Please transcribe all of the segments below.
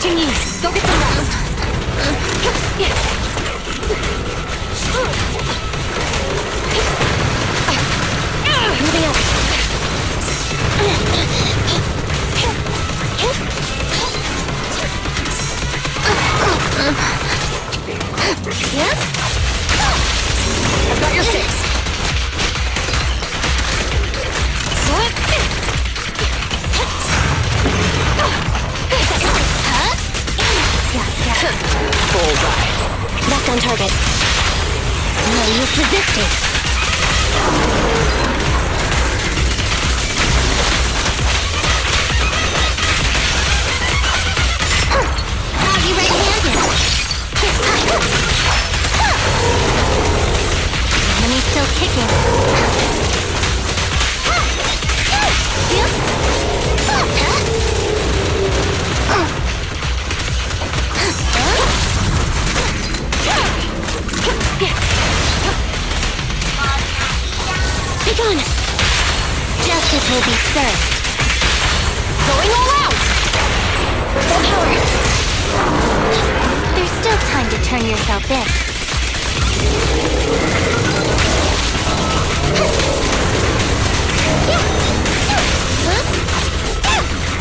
Qingyi, go get some rest. Moving up. Yep. I've got your six. Bullseye. Back on target. No use resisting. Now you right-handed. Enemy still kicking. Be gone! Justice will be served. Going all out! Full power! There's still time to turn yourself in.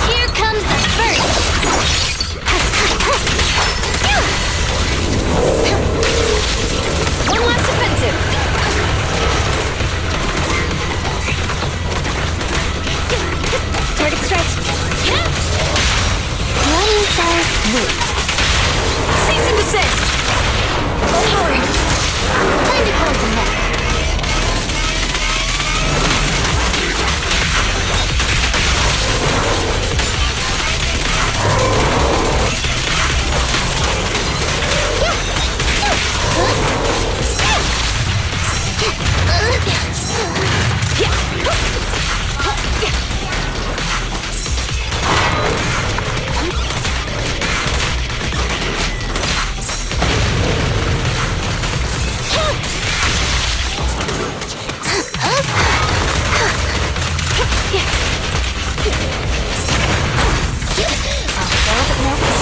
Here comes the first! One last offensive! Target stretch! One fell swoop. Cease and desist! Full power! Time to close the net.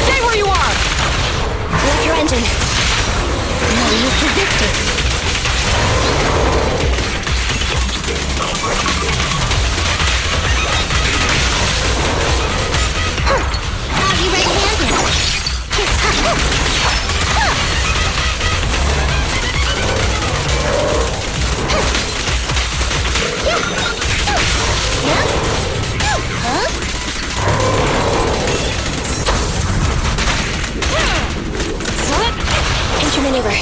Stay where you are! Lift your engine. No use resisting. Now you right-handed. Intermaneuver.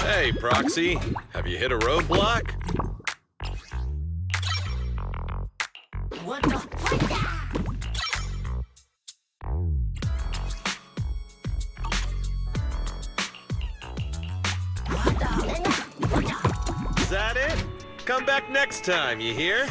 Hey, Proxy, have you hit a roadblock? What the? Is that it? Come back next time, you hear?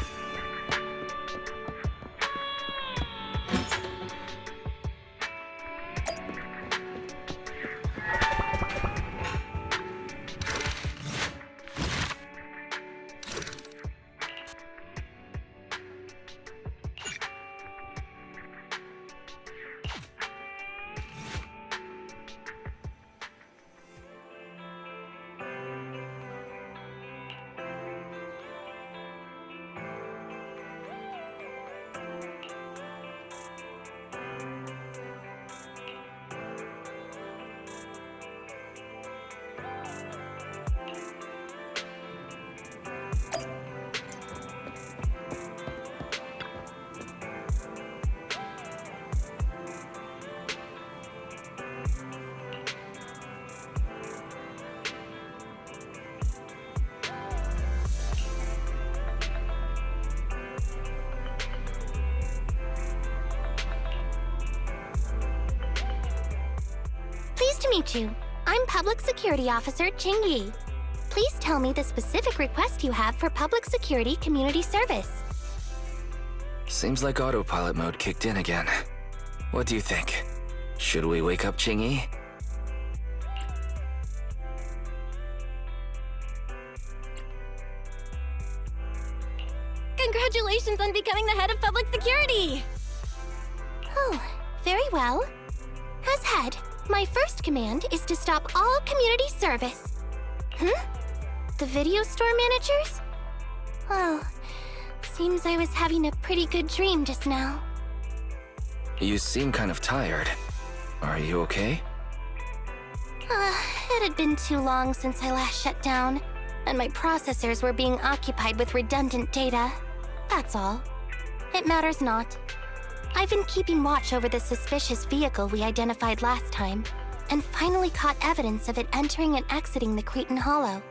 Pleased to meet you. I'm Public Security Officer Qingyi. Please tell me the specific request you have for public security community service. Seems like autopilot mode kicked in again. What do you think? Should we wake up Qingyi? Congratulations on becoming the head of public security! Oh, very well. As head, my first command is to stop all community service. The video store managers? Oh, seems I was having a pretty good dream just now. You seem kind of tired. Are you okay? It had been too long since I last shut down, and my processors were being occupied with redundant data. That's all. It matters not. I've been keeping watch over the suspicious vehicle we identified last time, and finally caught evidence of it entering and exiting the Cretan Hollow.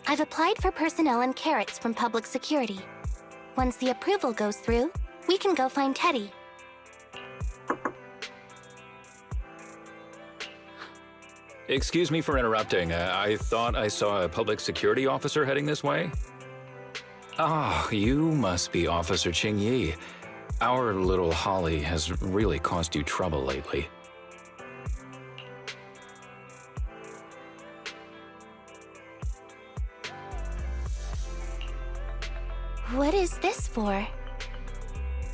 I've applied for personnel and carrots from public security. Once the approval goes through, we can go find Teddy. Excuse me for interrupting. I thought I saw a public security officer heading this way. Ah, you must be Officer Qingyi. Our little Holly has really caused you trouble lately. What is this for?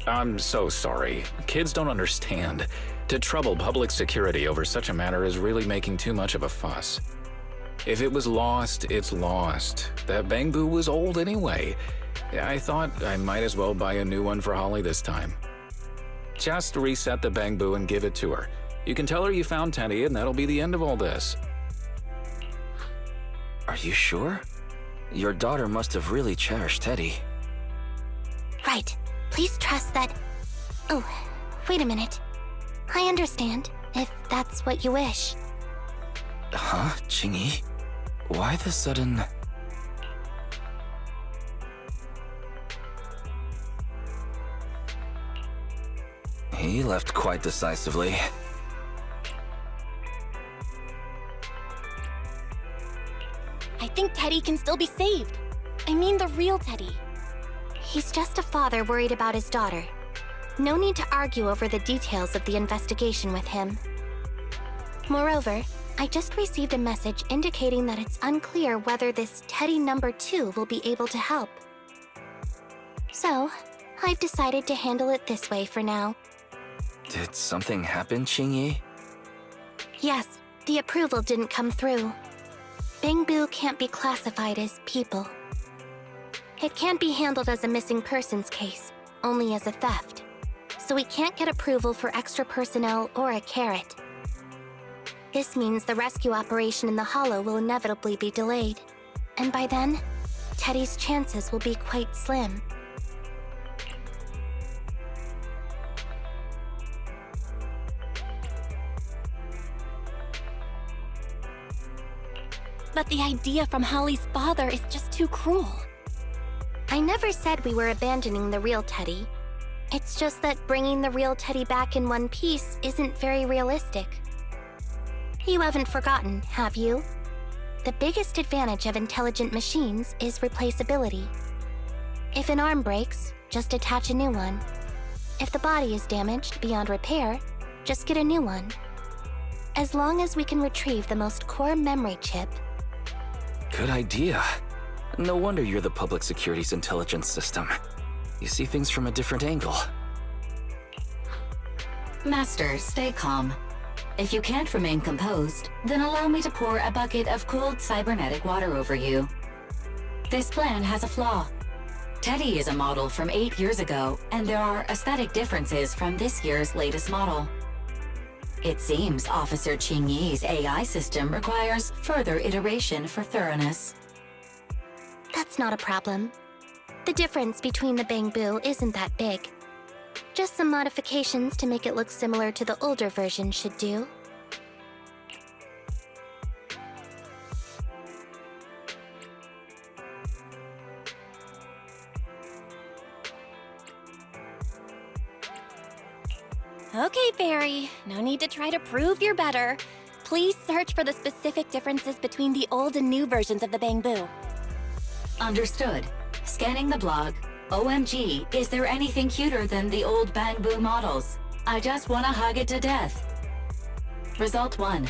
I'm so sorry. Kids don't understand. To trouble public security over such a matter is really making too much of a fuss. If it was lost, it's lost. That Bangboo was old anyway. I thought I might as well buy a new one for Holly this time. Just reset the Bangboo and give it to her. You can tell her you found Teddy and that'll be the end of all this. Are you sure? Your daughter must have really cherished Teddy. Right. Please trust that... Oh, wait a minute. I understand, if that's what you wish. Huh, Qingyi? Why the sudden... He left quite decisively. I think Teddy can still be saved. I mean the real Teddy. He's just a father worried about his daughter. No need to argue over the details of the investigation with him. Moreover, I just received a message indicating that it's unclear whether this Teddy number 2 will be able to help. So, I've decided to handle it this way for now. Did something happen, Qingyi? Yes, the approval didn't come through. Bangboo can't be classified as people. It can't be handled as a missing persons case, only as a theft. So we can't get approval for extra personnel or a carrot. This means the rescue operation in the Hollow will inevitably be delayed. And by then, Teddy's chances will be quite slim. But the idea from Holly's father is just too cruel. I never said we were abandoning the real Teddy. It's just that bringing the real Teddy back in one piece isn't very realistic. You haven't forgotten, have you? The biggest advantage of intelligent machines is replaceability. If an arm breaks, just attach a new one. If the body is damaged beyond repair, just get a new one. As long as we can retrieve the most core memory chip. Good idea. No wonder you're the public security's intelligence system. You see things from a different angle. Master, stay calm. If you can't remain composed, then allow me to pour a bucket of cold cybernetic water over you. This plan has a flaw. Teddy is a model from 8 years ago, and there are aesthetic differences from this year's latest model. It seems Officer Qingyi's AI system requires further iteration for thoroughness. That's not a problem. The difference between the Bangboo isn't that big. Just some modifications to make it look similar to the older version should do. Okay, Fairy. No need to try to prove you're better. Please search for the specific differences between the old and new versions of the Bangboo. Understood. Scanning the blog. OMG, is there anything cuter than the old Bangboo models? I just wanna hug it to death. Result 1.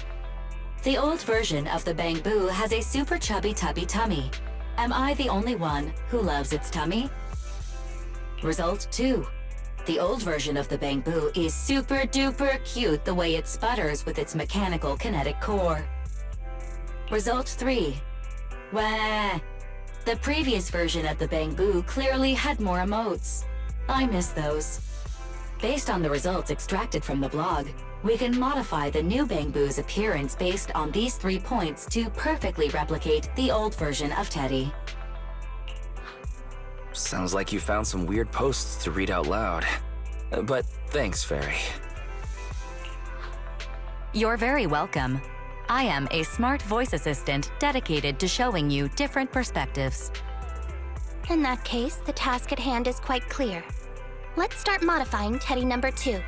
The old version of the Bangboo has a super chubby tubby tummy. Am I the only one who loves its tummy? Result 2. The old version of the Bangboo is super duper cute the way it sputters with its mechanical kinetic core. Result 3. Wah! The previous version of the Bangboo clearly had more emotes. I miss those. Based on the results extracted from the blog, we can modify the new Bangboo's appearance based on these 3 points to perfectly replicate the old version of Teddy. Sounds like you found some weird posts to read out loud. But thanks, Fairy. You're very welcome. I am a smart voice assistant dedicated to showing you different perspectives. In that case, the task at hand is quite clear. Let's start modifying Teddy number 2.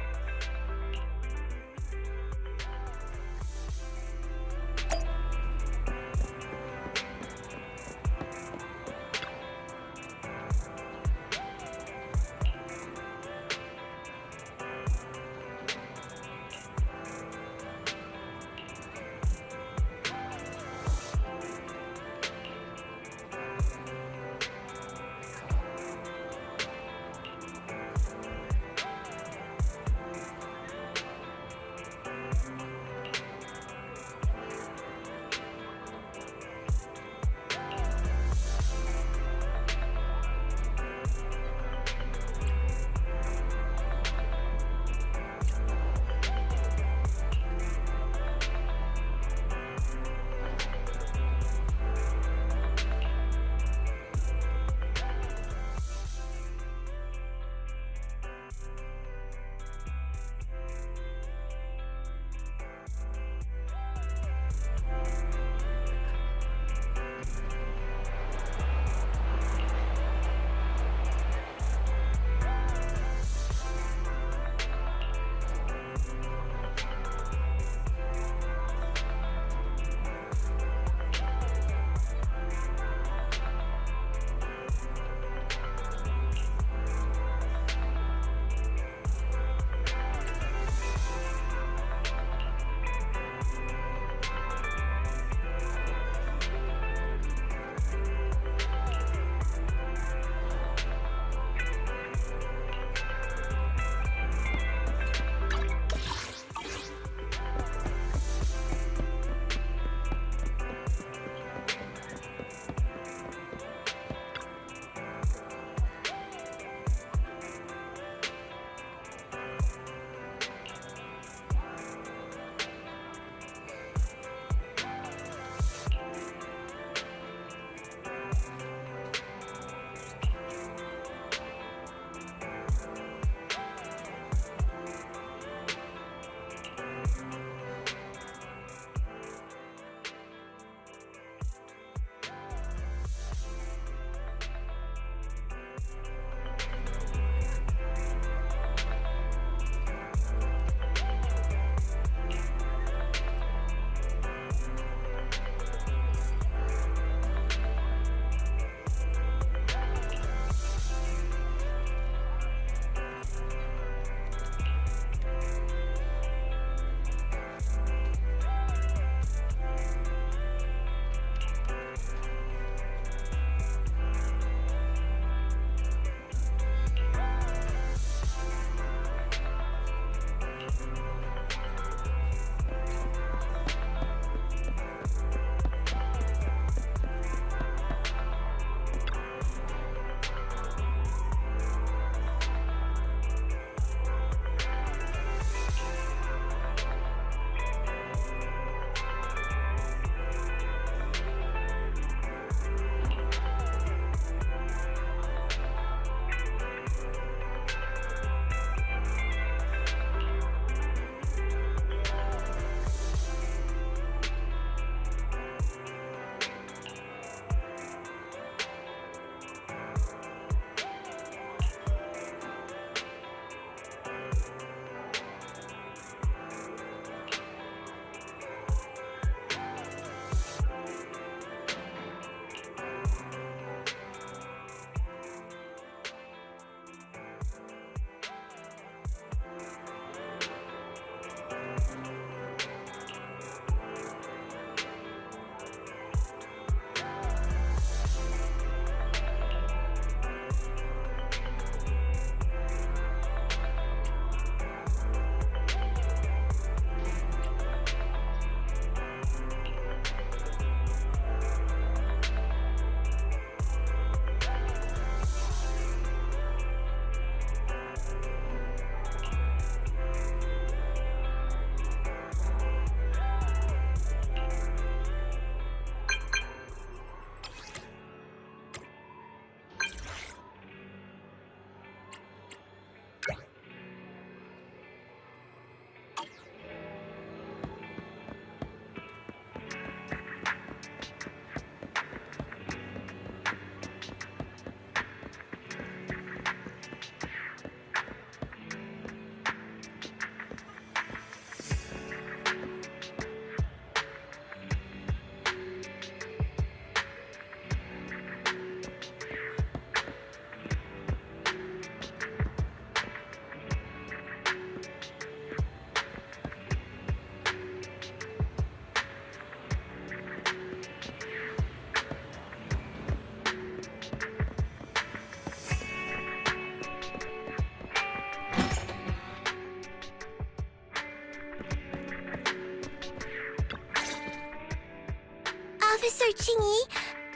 Officer Qingyi,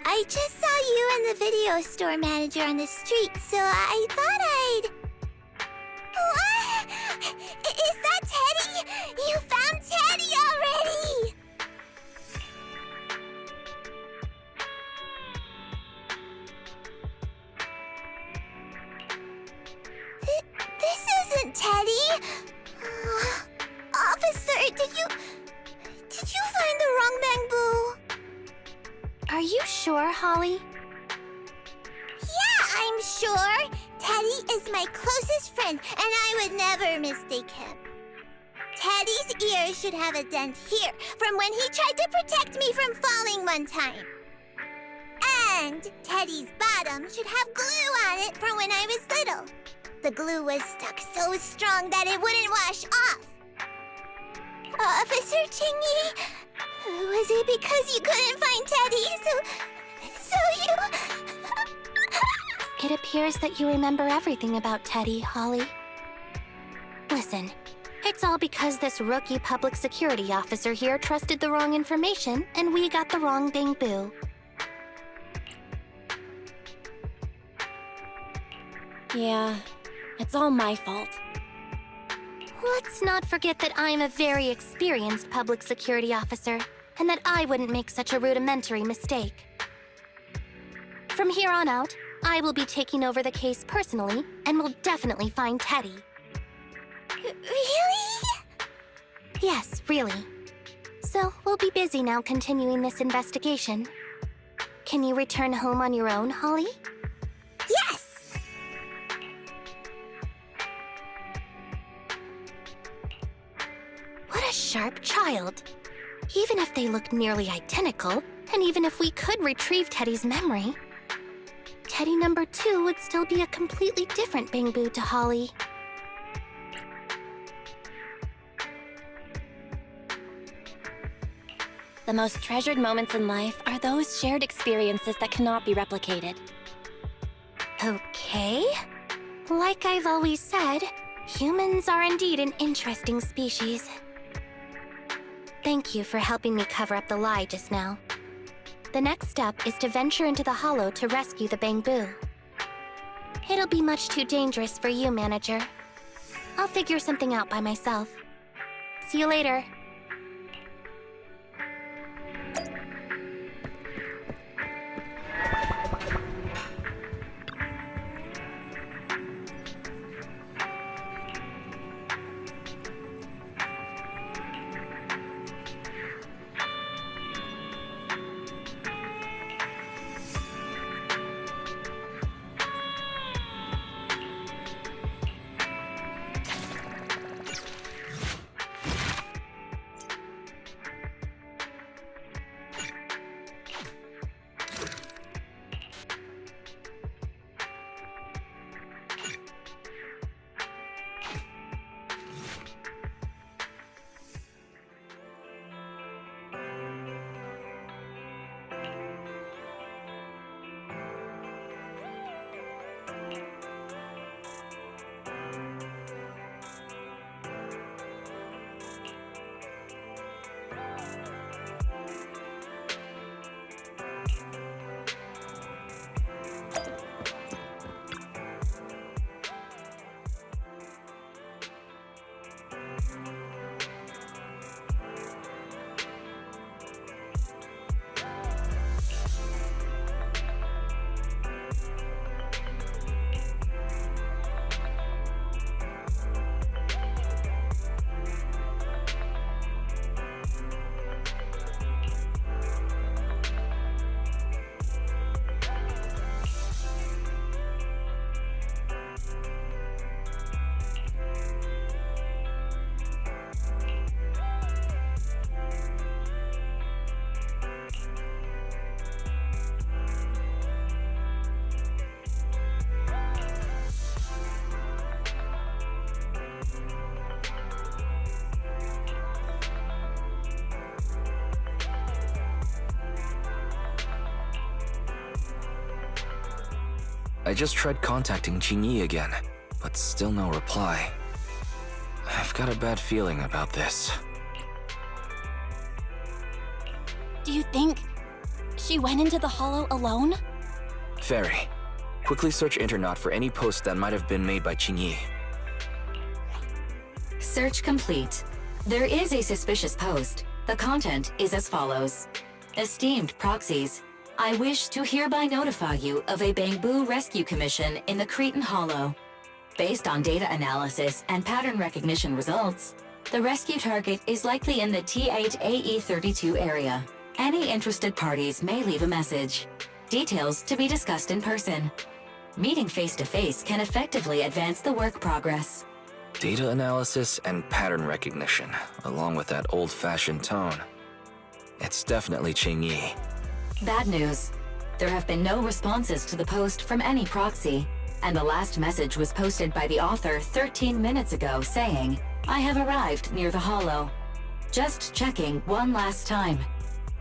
I just saw you and the video store manager on the street, so I thought I'd... What? Is that Teddy? You found Teddy already! This isn't Teddy. Officer, did you find the wrong Bangboo? Are you sure, Holly? Yeah, I'm sure. Teddy is my closest friend, and I would never mistake him. Teddy's ear should have a dent here from when he tried to protect me from falling one time. And Teddy's bottom should have glue on it from when I was little. The glue was stuck so strong that it wouldn't wash off. Officer Qingyi, was it because you couldn't find Teddy, so you... It appears that you remember everything about Teddy, Holly. Listen, it's all because this rookie public security officer here trusted the wrong information, and we got the wrong Bangboo. Yeah, it's all my fault. Let's not forget that I'm a very experienced public security officer, and that I wouldn't make such a rudimentary mistake. From here on out, I will be taking over the case personally, and will definitely find Teddy. Really? Yes, really. So, we'll be busy now continuing this investigation. Can you return home on your own, Holly? Yes! What a sharp child. Even if they look nearly identical, and even if we could retrieve Teddy's memory, Teddy number 2 would still be a completely different Bangboo to Holly. The most treasured moments in life are those shared experiences that cannot be replicated. Okay. Like I've always said, humans are indeed an interesting species. Thank you for helping me cover up the lie just now. The next step is to venture into the hollow to rescue the Bangboo. It'll be much too dangerous for you, Manager. I'll figure something out by myself. See you later. I just tried contacting Qingyi again, but still no reply. I've got a bad feeling about this. Do you think She went into the hollow alone? Fairy, quickly search Internet for any posts that might have been made by Qingyi. Search complete. There is a suspicious post. The content is as follows. Esteemed proxies, I wish to hereby notify you of a Bangboo rescue commission in the Cretan Hollow. Based on data analysis and pattern recognition results, the rescue target is likely in the T8AE32 area. Any interested parties may leave a message. Details to be discussed in person. Meeting face-to-face can effectively advance the work progress. Data analysis and pattern recognition, along with that old-fashioned tone. It's definitely Qingyi. Bad news. There have been no responses to the post from any proxy, and the last message was posted by the author 13 minutes ago saying, I have arrived near the hollow. Just checking one last time.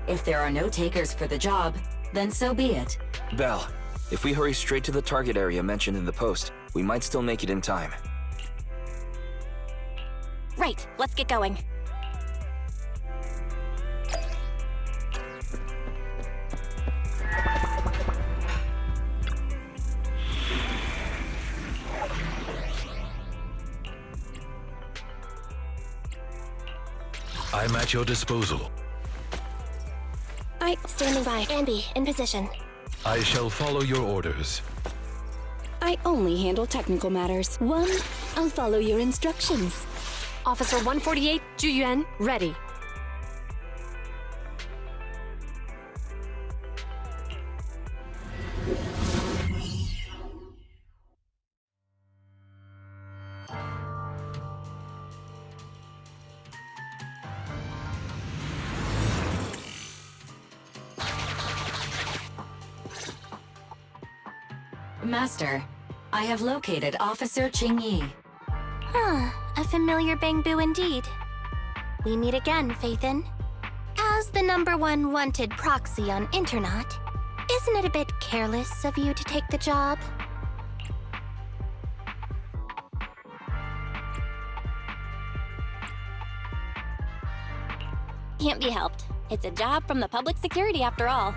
If there are no takers for the job, then so be it. Belle, if we hurry straight to the target area mentioned in the post, we might still make it in time. Right, let's get going. I'm at your disposal. Standing by. Andy, in position. I shall follow your orders. I only handle technical matters. I'll follow your instructions. Officer 148, Juyuan, ready. Master, I have located Officer Qingyi. A familiar Bangboo indeed. We meet again, Faithin. As the #1 wanted proxy on Internet, isn't it a bit careless of you to take the job? Can't be helped. It's a job from the public security after all.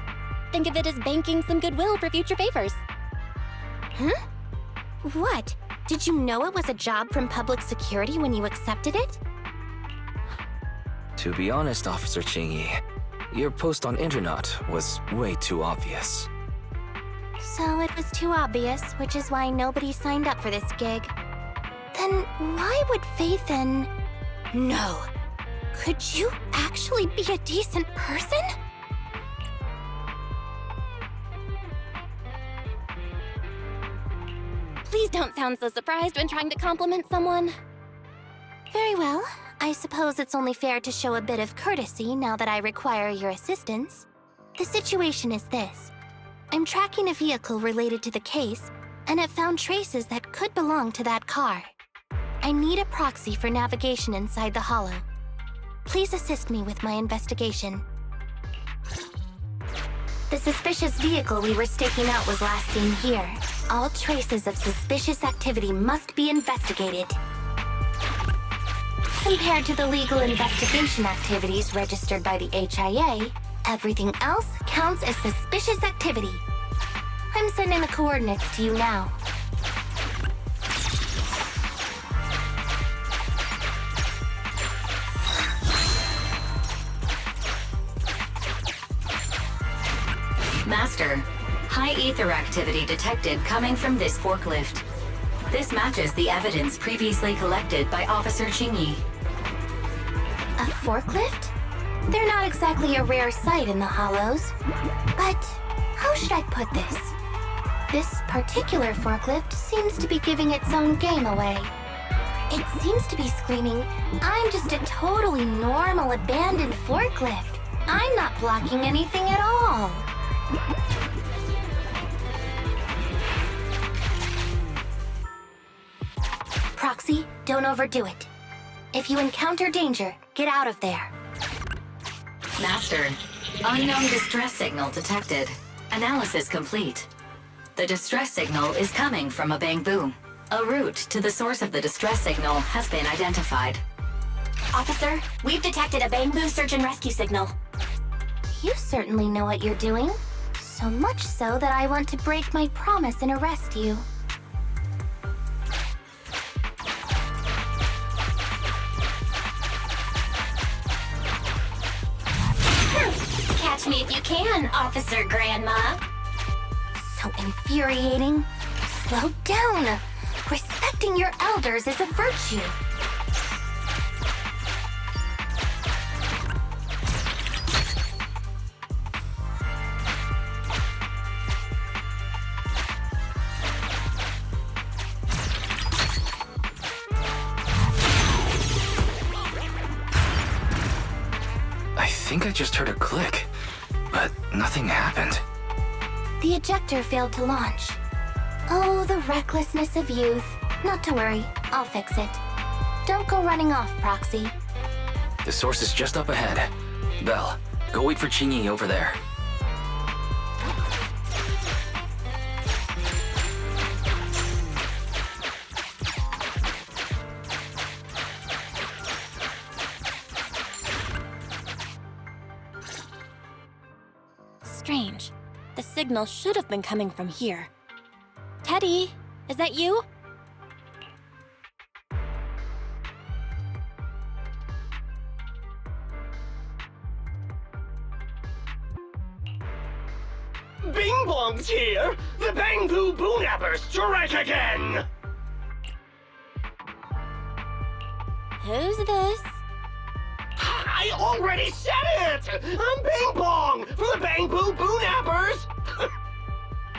Think of it as banking some goodwill for future favors. Huh? What? Did you know it was a job from public security when you accepted it? To be honest, Officer Qingyi, your post on Internet was way too obvious. So it was too obvious, which is why nobody signed up for this gig. Then why would Faithin... No. Could you actually be a decent person? Please don't sound so surprised when trying to compliment someone. Very well. I suppose it's only fair to show a bit of courtesy now that I require your assistance. The situation is this. I'm tracking a vehicle related to the case, and it found traces that could belong to that car. I need a proxy for navigation inside the hollow. Please assist me with my investigation. The suspicious vehicle we were staking out was last seen here. All traces of suspicious activity must be investigated. Compared to the legal investigation activities registered by the HIA, everything else counts as suspicious activity. I'm sending the coordinates to you now. Master, high ether activity detected coming from this forklift. This matches the evidence previously collected by Officer Qingyi. A forklift? They're not exactly a rare sight in the hollows. But how should I put this? This particular forklift seems to be giving its own game away. It seems to be screaming, I'm just a totally normal abandoned forklift. I'm not blocking anything at all. Proxy, don't overdo it. If you encounter danger, get out of there. Master, unknown distress signal detected. Analysis complete. The distress signal is coming from a Bangboo. A route to the source of the distress signal has been identified. Officer, we've detected a Bangboo search and rescue signal. You certainly know what you're doing. So much so that I want to break my promise and arrest you. Catch me if you can, Officer Grandma. So infuriating. Slow down. Respecting your elders is a virtue. I think I just heard a click, but nothing happened. The ejector failed to launch. Oh, the recklessness of youth. Not to worry, I'll fix it. Don't go running off, Proxy. The source is just up ahead. Belle, go wait for Qingyi over there. Strange. The signal should have been coming from here. Teddy, is that you? Bing Bong's here! The Bangboo Boonappers strike again! Who's this? I already said it! I'm Bing Bong from the Bangboo Boonappers!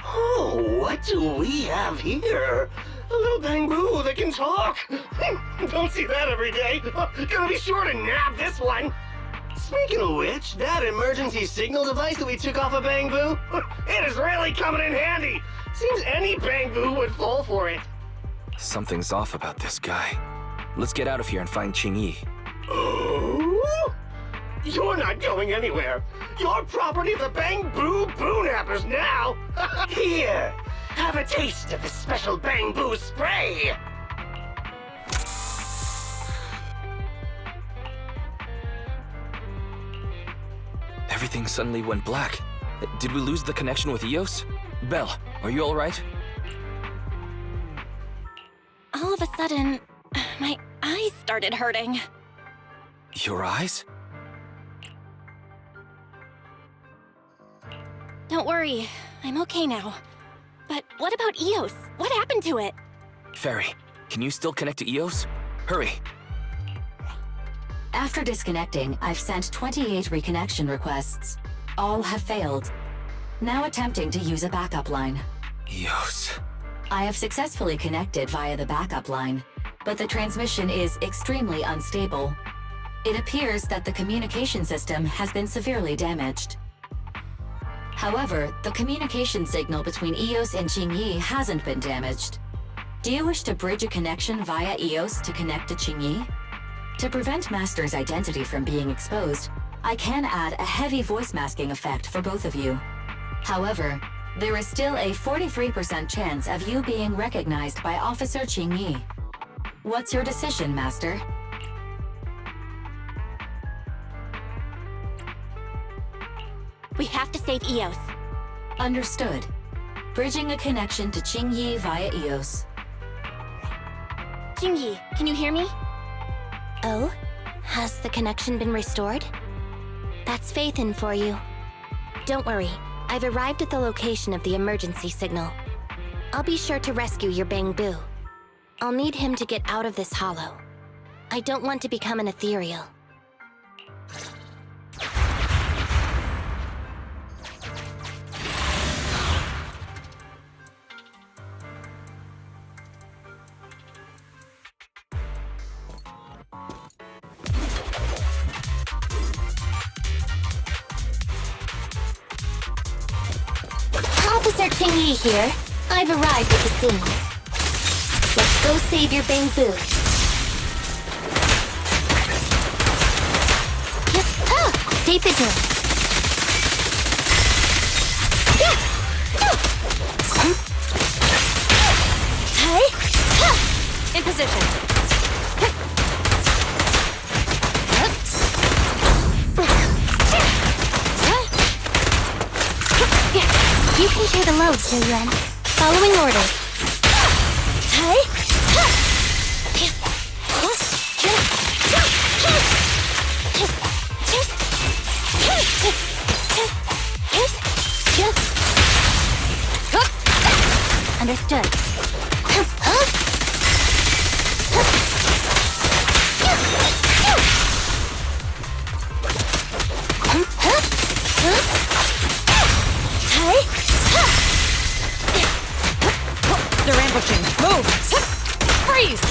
Oh, what do we have here? A little Bangboo that can talk! Don't see that every day! Gonna be sure to nab this one! Speaking of which, that emergency signal device that we took off of Bangboo, it is really coming in handy! Seems any Bangboo would fall for it. Something's off about this guy. Let's get out of here and find Qingyi. Oh? You're not going anywhere. You're property of the Bangboo Boonappers now. Here, have a taste of the special Bangboo spray. Everything suddenly went black. Did we lose the connection with Eos? Belle, are you alright? All of a sudden, my eyes started hurting. Your eyes? Don't worry, I'm okay now. But what about Eos? What happened to it? Fairy, can you still connect to Eos? Hurry! After disconnecting, I've sent 28 reconnection requests. All have failed. Now attempting to use a backup line. Eos. I have successfully connected via the backup line, but the transmission is extremely unstable. It appears that the communication system has been severely damaged. However, the communication signal between Eos and Qingyi hasn't been damaged. Do you wish to bridge a connection via Eos to connect to Qingyi? To prevent Master's identity from being exposed, I can add a heavy voice masking effect for both of you. However, there is still a 43% chance of you being recognized by Officer Qingyi. What's your decision, Master? We have to save Eos. Understood. Bridging a connection to Qingyi via Eos. Qingyi, can you hear me? Oh? Has the connection been restored? That's Faithin for you. Don't worry, I've arrived at the location of the emergency signal. I'll be sure to rescue your Bangboo. I'll need him to get out of this hollow. I don't want to become an ethereal. Officer Qingyi here. I've arrived at the scene. Let's go save your Bangboo. Stay vigilant. In position. You can share the load, Zhu-Yuan. Following orders. Understood. They're ambushing. Move! Freeze!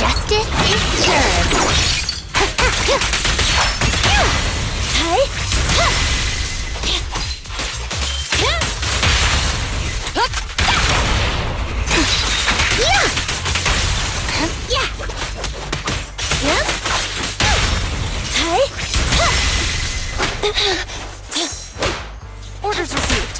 Justice is served. Orders received.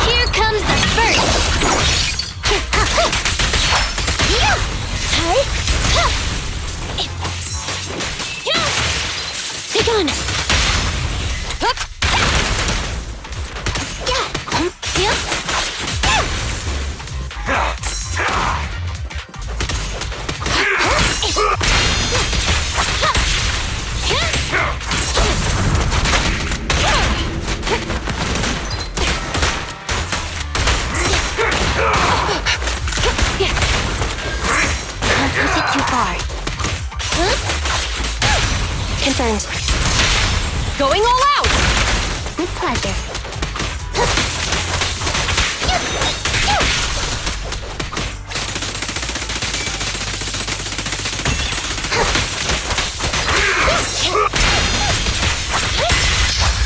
Here comes the first. Be gone! Don't push it too far. Confirmed. Going all out! With pleasure.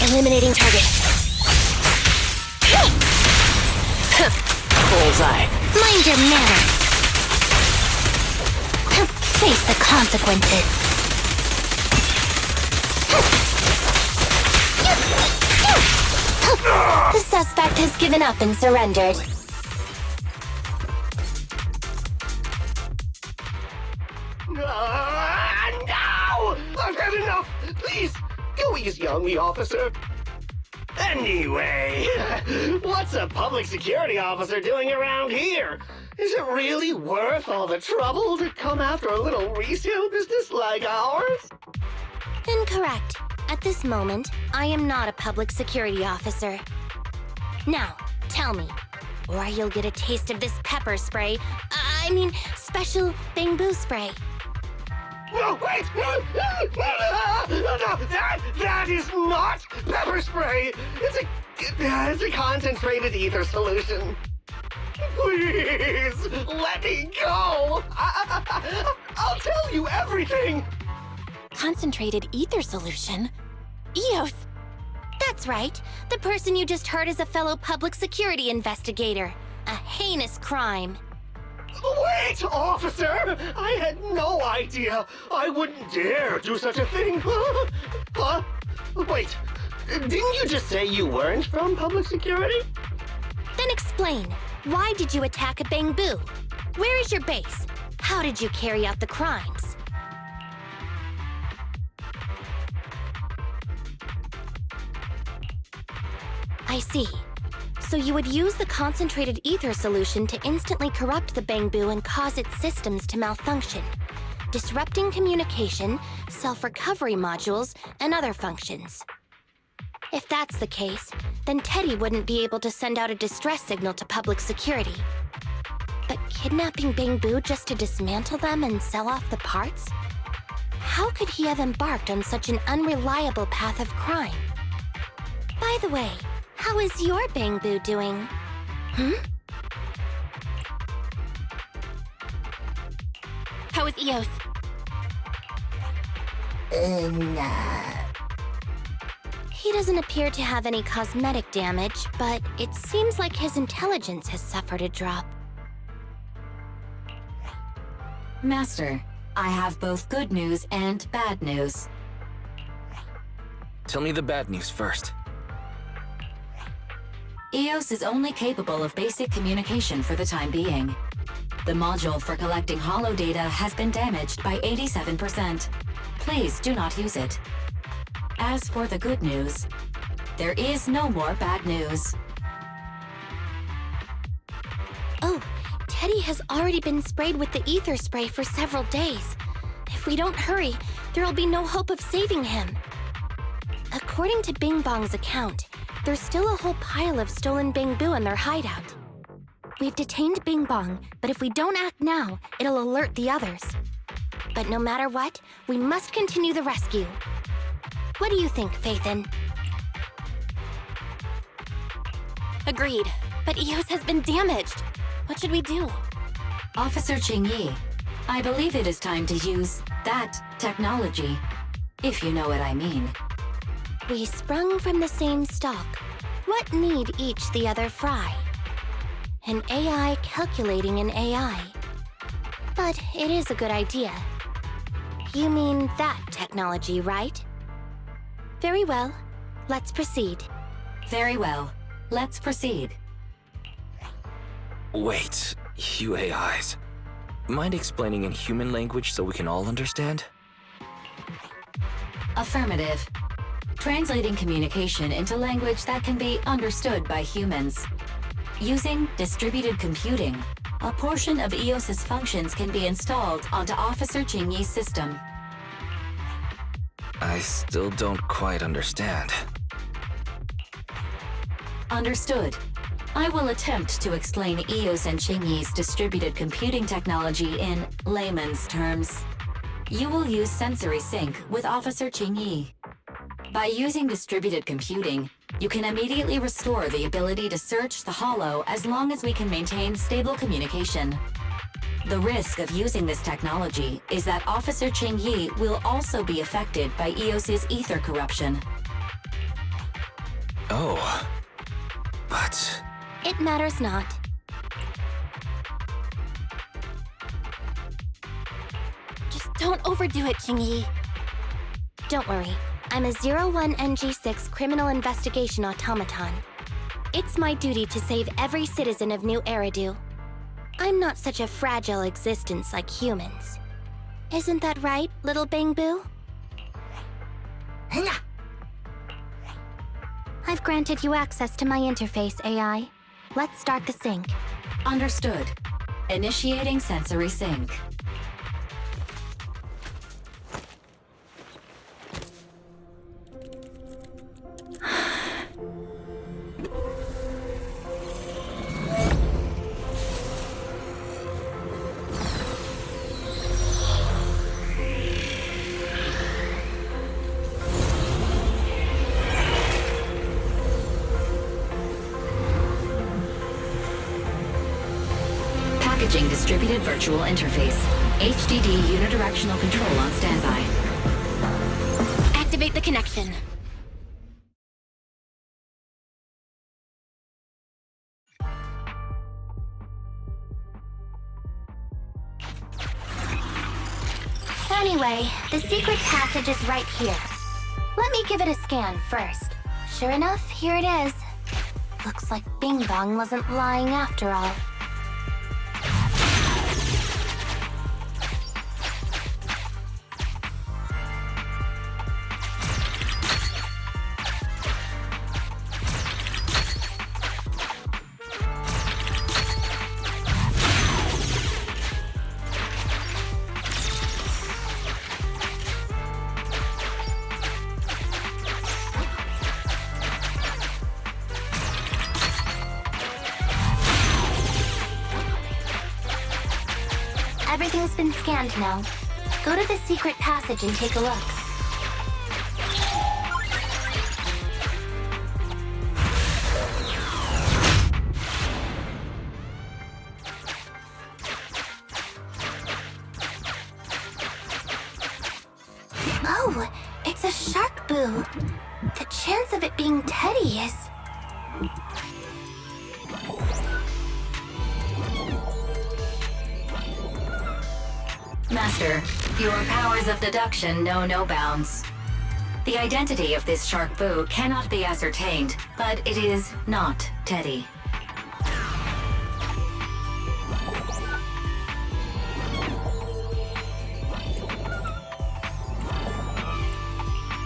Eliminating target. Bullseye. Mind your manners. Face the consequences. The suspect has given up and surrendered. No! I've had enough! Please, go easy on me, officer. Anyway, what's a public security officer doing around here? Is it really worth all the trouble to come after a little resale business like ours? Incorrect. At this moment, I am not a public security officer. Now, tell me, or you'll get a taste of this pepper spray. I mean, special Bangboo spray. No, wait! No, that is not pepper spray! It's a concentrated ether solution. Please, let me go! I'll tell you everything! Concentrated ether solution? Eos! That's right. The person you just heard is a fellow public security investigator. A heinous crime. Wait, officer! I had no idea! I wouldn't dare do such a thing! Huh? Wait, didn't you just say you weren't from public security? Then explain. Why did you attack a Bangboo? Where is your base? How did you carry out the crimes? I see. So you would use the concentrated ether solution to instantly corrupt the Bangboo and cause its systems to malfunction, disrupting communication, self-recovery modules, and other functions. If that's the case, then Teddy wouldn't be able to send out a distress signal to public security. But kidnapping Bangboo just to dismantle them and sell off the parts? How could he have embarked on such an unreliable path of crime? By the way, how is your Bangboo doing? How is Eos? He doesn't appear to have any cosmetic damage, but it seems like his intelligence has suffered a drop. Master, I have both good news and bad news. Tell me the bad news first. Eos is only capable of basic communication for the time being. The module for collecting holo data has been damaged by 87%. Please do not use it. As for the good news, there is no more bad news. Oh, Teddy has already been sprayed with the ether spray for several days. If we don't hurry, there'll be no hope of saving him. According to Bing Bong's account, there's still a whole pile of stolen Bangboo in their hideout. We've detained Bing Bong, but if we don't act now, it'll alert the others. But no matter what, we must continue the rescue. What do you think, Phaethon? Agreed. But Eos has been damaged. What should we do? Officer Qingyi, I believe it is time to use that technology, if you know what I mean. We sprung from the same stock. What need each the other fry? An AI calculating an AI. But it is a good idea. You mean that technology, right? Very well. Let's proceed. Very well. Let's proceed. Wait, you AIs. Mind explaining in human language so we can all understand? Affirmative. Translating communication into language that can be understood by humans. Using distributed computing, a portion of EOS's functions can be installed onto Officer Qingyi's system. I still don't quite understand. Understood. I will attempt to explain EOS and Qingyi's distributed computing technology in layman's terms. You will use sensory sync with Officer Qingyi. By using distributed computing, you can immediately restore the ability to search the holo as long as we can maintain stable communication. The risk of using this technology is that Officer Qingyi will also be affected by EOS's ether corruption. Oh. But... It matters not. Just don't overdo it, Qingyi. Don't worry. I'm a 01NG6 criminal investigation automaton. It's my duty to save every citizen of New Eridu. I'm not such a fragile existence like humans. Isn't that right, little Bangboo? I've granted you access to my interface, AI. Let's start the sync. Understood. Initiating sensory sync. Packaging distributed virtual interface. HDD unidirectional control on standby. Activate the connection. Anyway, the secret passage is right here. Let me give it a scan first. Sure enough, here it is. Looks like Bing Bong wasn't lying after all. Everything's been scanned now. Go to the secret passage and take a look. Oh, it's a shark boo. The chance of it being Teddy is... Master, your powers of deduction know no bounds. The identity of this shark boo cannot be ascertained, but it is not Teddy.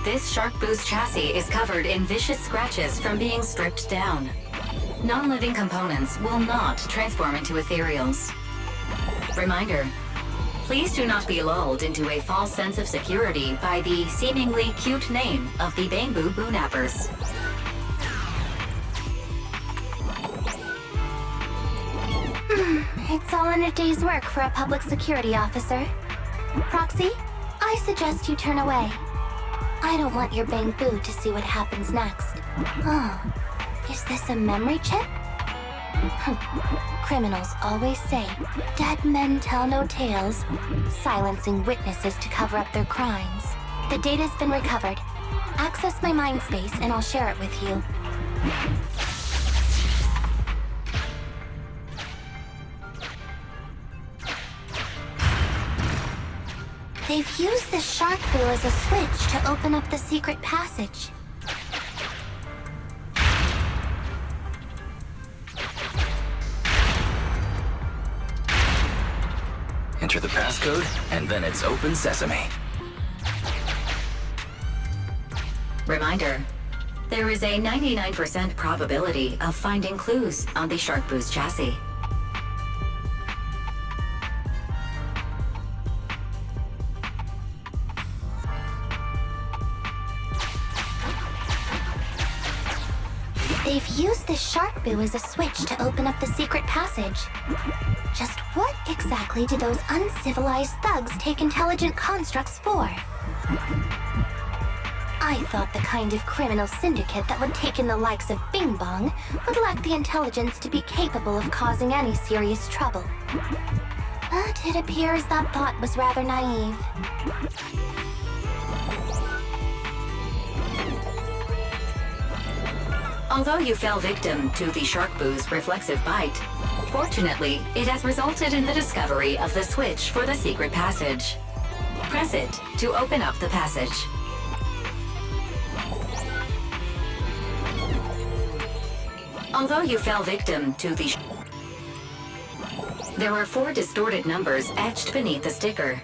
This shark boo's chassis is covered in vicious scratches from being stripped down. Non-living components will not transform into ethereals. Reminder, please do not be lulled into a false sense of security by the seemingly cute name of the Bangboo Boonappers. It's all in a day's work for a public security officer. Proxy, I suggest you turn away. I don't want your Bangboo to see what happens next. Oh, is this a memory chip? Criminals always say, dead men tell no tales, silencing witnesses to cover up their crimes. The data's been recovered. Access my mind space and I'll share it with you. They've used the shark boo as a switch to open up the secret passage. Enter the passcode, and then it's open sesame. Reminder, there is a 99% probability of finding clues on the shark boo's chassis. They've used the shark boo as a switch to open up the secret passage. Just what exactly do those uncivilized thugs take intelligent constructs for? I thought the kind of criminal syndicate that would take in the likes of Bing Bong would lack the intelligence to be capable of causing any serious trouble. But it appears that thought was rather naive. Although you fell victim to the shark boo's reflexive bite, fortunately, it has resulted in the discovery of the switch for the secret passage. Press it to open up the passage. Although you fell victim to the there are 4 distorted numbers etched beneath the sticker.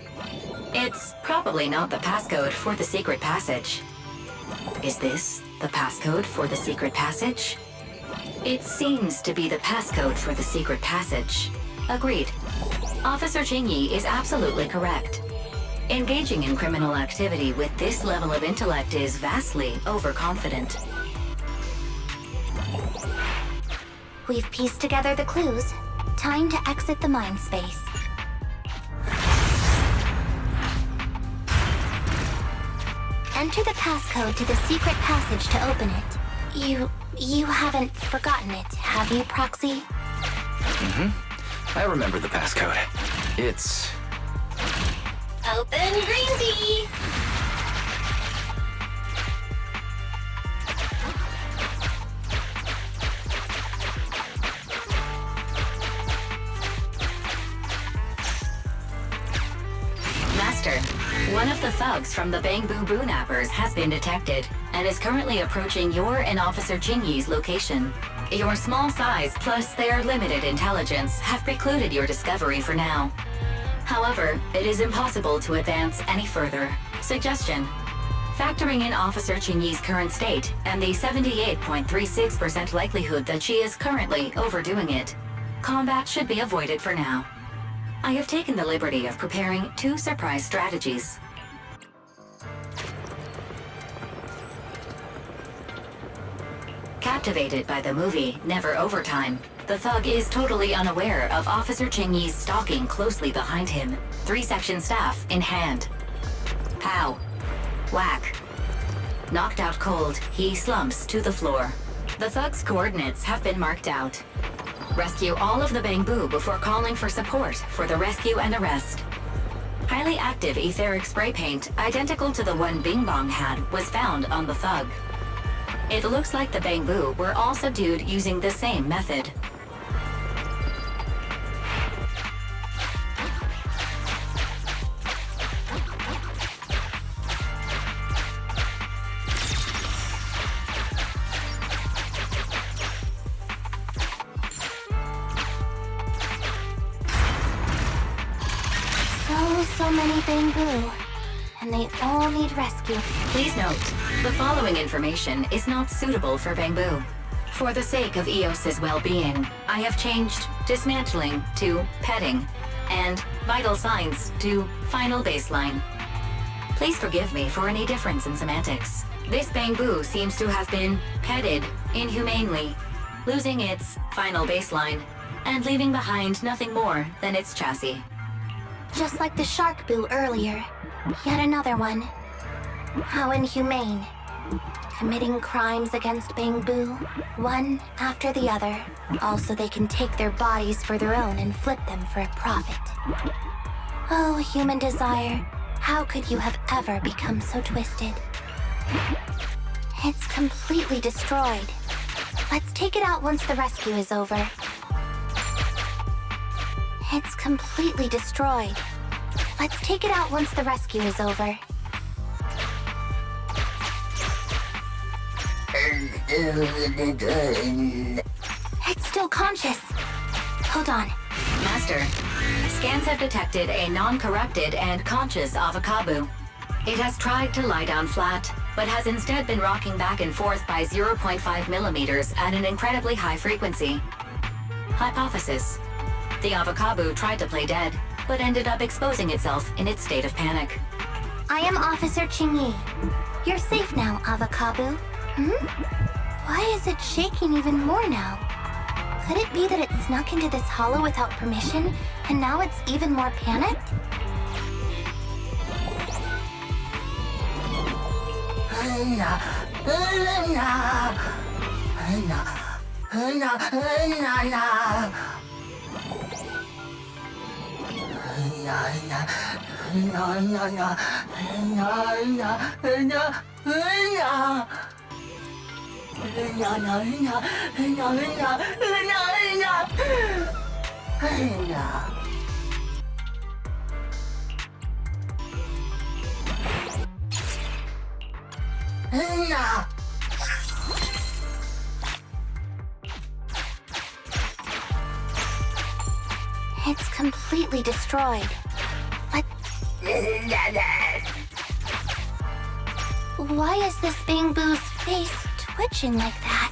It's probably not the passcode for the secret passage. Is this the passcode for the secret passage? It seems to be the passcode for the secret passage. Agreed. Officer Qingyi is absolutely correct. Engaging in criminal activity with this level of intellect is vastly overconfident. We've pieced together the clues. Time to exit the mind space. Enter the passcode to the secret passage to open it. You haven't forgotten it, have you, Proxy? I remember the passcode. It's... Open green bee! Master, one of the thugs from the Bangboo Boonappers has been detected and is currently approaching your and Officer Qingyi's location. Your small size plus their limited intelligence have precluded your discovery for now. However, it is impossible to advance any further. Suggestion: factoring in Officer Qingyi's current state and the 78.36% likelihood that she is currently overdoing it, combat should be avoided for now. I have taken the liberty of preparing 2 surprise strategies. Captivated by the movie Never Overtime, The thug is totally unaware of Officer Qingyi's stalking closely behind him, 3-section staff in hand. Pow. Whack. Knocked out cold, he slumps to the floor. The thug's coordinates have been marked out. Rescue all of the Bangboo before calling for support for the rescue and arrest. Highly active etheric spray paint, identical to the one Bing Bong had, was found on the thug. It looks like the Bangboo were all subdued using the same method. So many Bangboo, and they all need rescue. Please note, the following information is not suitable for Bangboo. For the sake of EOS's well-being, I have changed dismantling to petting, and vital signs to final baseline. Please forgive me for any difference in semantics. This Bangboo seems to have been petted inhumanely, losing its final baseline, and leaving behind nothing more than its chassis. Just like the shark boo earlier. Yet another one. How inhumane. Committing crimes against Bangboo, one after the other. Also, they can take their bodies for their own and flip them for a profit. Oh, human desire. How could you have ever become so twisted? It's completely destroyed. Let's take it out once the rescue is over. It's completely destroyed. Let's take it out once the rescue is over. It's still conscious. Hold on. Master, scans have detected a non-corrupted and conscious Avocaboo. It has tried to lie down flat, but has instead been rocking back and forth by 0.5 millimeters at an incredibly high frequency. Hypothesis. The Avocaboo tried to play dead, but ended up exposing itself in its state of panic. I am Officer Qingyi. You're safe now, Avocaboo. Why is it shaking even more now? Could it be that it snuck into this hollow without permission, and now it's even more panicked? It's completely destroyed. Why is this Bangboo's face twitching like that?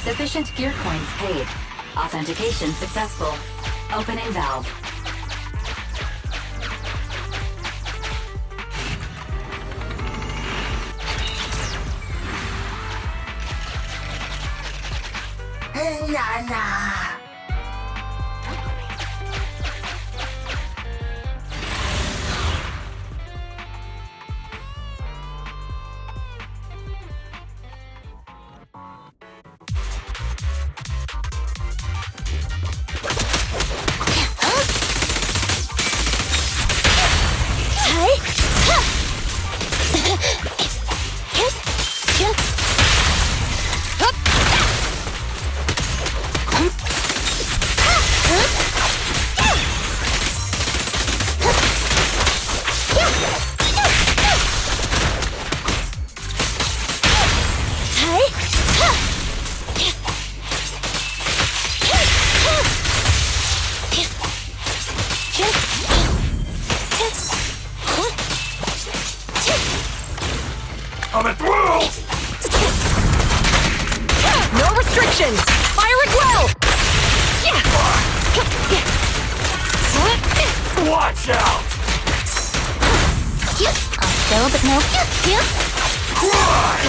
Sufficient gear coins paid. Authentication successful. Opening valve. Coming through! No restrictions! Fire it well! Watch out! I'll fill, but no.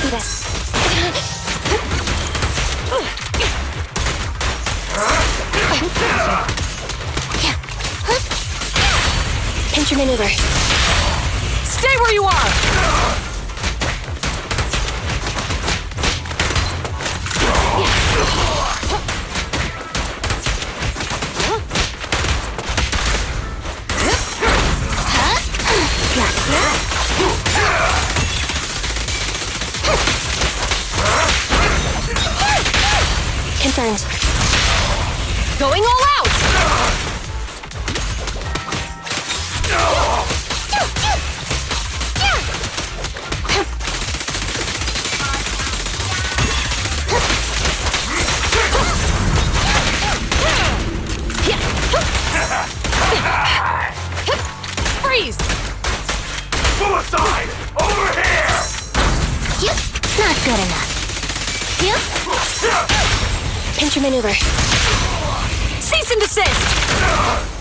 Do this. Pinch your maneuver. Stay where you are! Confirmed. Going all out! Freeze! Pull aside! Over here! Not good enough. Pinch your maneuver. Cease and desist!